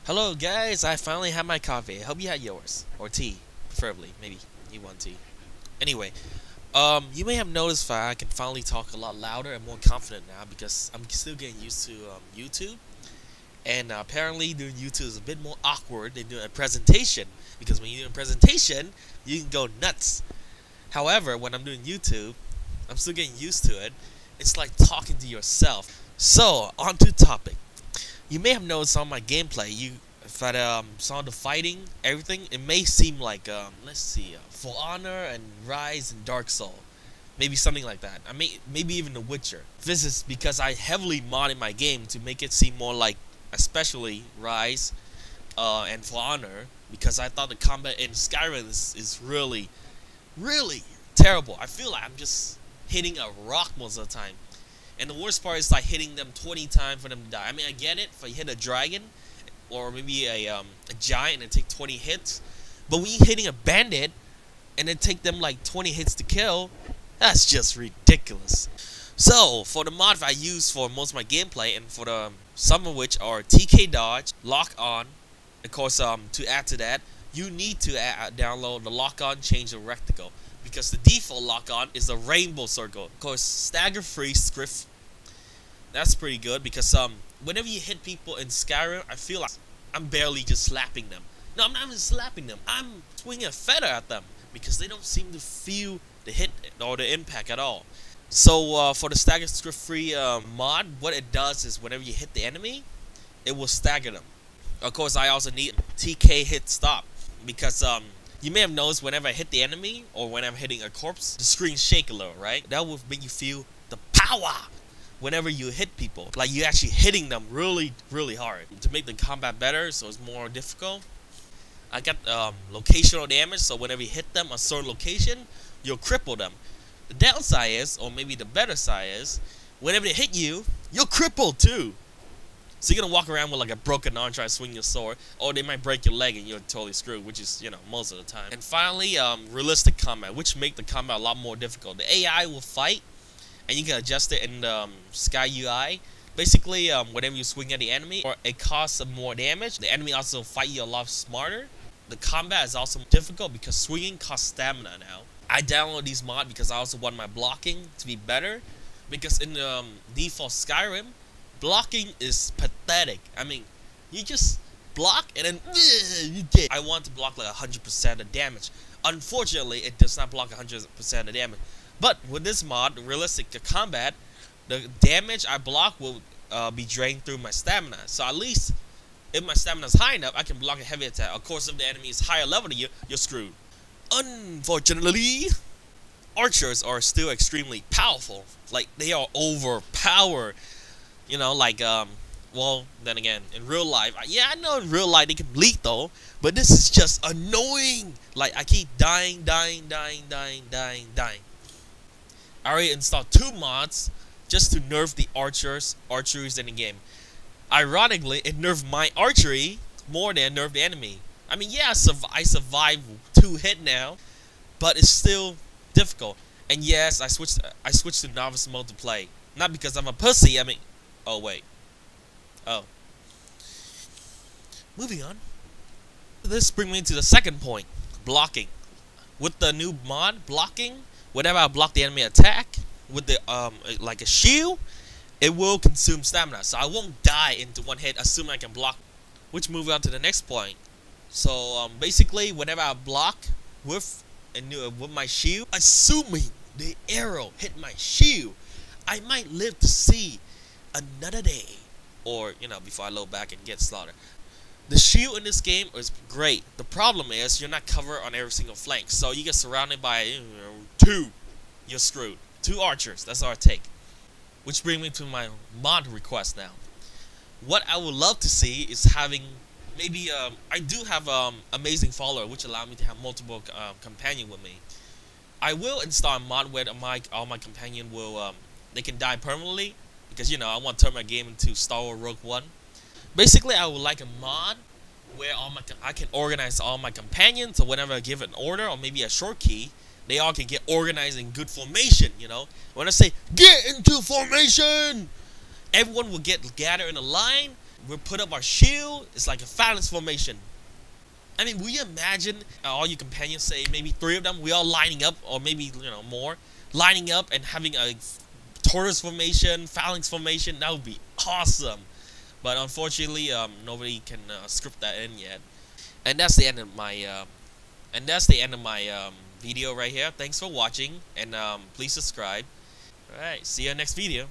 Hello guys, I finally had my coffee. I hope you had yours. Or tea, preferably. Maybe you want tea. Anyway, you may have noticed that I can finally talk a lot louder and more confident now because I'm still getting used to YouTube. And apparently doing YouTube is a bit more awkward than doing a presentation. Because when you do a presentation, you can go nuts. However, when I'm doing YouTube, I'm still getting used to it. It's like talking to yourself. So, on to topic. You may have noticed on my gameplay, if I saw the fighting, everything, it may seem like, let's see, For Honor and Ryse and Darksoul. Maybe something like that. Maybe even The Witcher. This is because I heavily modded my game to make it seem more like, especially Ryse and For Honor, because I thought the combat in Skyrim is really, really terrible. I feel like I'm just hitting a rock most of the time. And the worst part is like hitting them 20 times for them to die. I mean, I get it if I hit a dragon or maybe a giant and take 20 hits. But when you're hitting a bandit and then take them like 20 hits to kill, that's just ridiculous. So, for the mods I use for most of my gameplay, and for the some of which are TK dodge, lock on, of course, to add to that, you need to download the lock on change of reticle. Because the default lock-on is the rainbow circle. Of course, stagger-free script. That's pretty good because whenever you hit people in Skyrim, I feel like I'm barely just slapping them. No, I'm not even slapping them. I'm swinging a feather at them because they don't seem to feel the hit or the impact at all. So for the stagger script-free mod, what it does is whenever you hit the enemy, it will stagger them. Of course, I also need TK hit stop because you may have noticed whenever I hit the enemy or when I'm hitting a corpse, the screen shake a little, right? That will make you feel the power whenever you hit people. Like you're actually hitting them really, really hard. To make the combat better, so it's more difficult, I got locational damage, so whenever you hit them a certain location, you'll cripple them. The downside is, or maybe the better side is, whenever they hit you, you'll cripple too. So you're gonna walk around with like a broken arm trying to swing your sword, or they might break your leg and you're totally screwed, which is, you know, most of the time. And finally, realistic combat, which make the combat a lot more difficult. The AI will fight, and you can adjust it in the Sky UI. Basically, whenever you swing at the enemy, or it costs more damage, the enemy also fight you a lot smarter. The combat is also difficult because swinging costs stamina now. I download these mods because I also want my blocking to be better, because in the default Skyrim, blocking is pathetic. I mean, you just block and then you get. I want to block like 100% of damage. Unfortunately, it does not block 100% of damage. But with this mod, realistic combat, the damage I block will be drained through my stamina. So at least if my stamina is high enough, I can block a heavy attack. Of course, if the enemy is higher level than you, you're screwed. Unfortunately, archers are still extremely powerful. Like, they are overpowered. You know, like, well, then again, in real life, yeah, I know in real life they can bleed though, but this is just annoying. Like, I keep dying. I already installed 2 mods just to nerf the archeries in the game. Ironically, it nerfed my archery more than it nerfed the enemy. I mean, yeah, I survived 2 hits now, but it's still difficult. And yes, I switched to novice mode to play. Not because I'm a pussy, I mean... Oh, wait. Oh. Moving on. This brings me to the second point. Blocking. With the new mod, blocking, whenever I block the enemy attack, with the, like a shield, it will consume stamina. So I won't die into one hit, assuming I can block. Which moves on to the next point. So, basically, whenever I block with my shield, assuming the arrow hit my shield, I might live to see another day, or, you know, before I load back and get slaughtered. The shield in this game is great. The problem is you're not covered on every single flank, so you get surrounded by 2. You're screwed. 2 archers. That's all it takes. Which brings me to my mod request now. What I would love to see is having maybe I do have amazing follower, which allow me to have multiple companion with me. I will install a mod where all my companion will they can die permanently. Because, you know, I want to turn my game into Star Wars Rogue One. Basically, I would like a mod where I can organize all my companions. So whenever I give an order or maybe a short key, they all can get organized in good formation, you know. When I say, get into formation, everyone will get gathered in a line. we'll put up our shield. It's like a phalanx formation. I mean, will you imagine all your companions, say maybe 3 of them, we all lining up, or maybe more, lining up and having a tortoise formation, phalanx formation? That would be awesome. But unfortunately, nobody can script that in yet. And that's the end of my video right here. Thanks for watching, and please subscribe. All right, see you next video.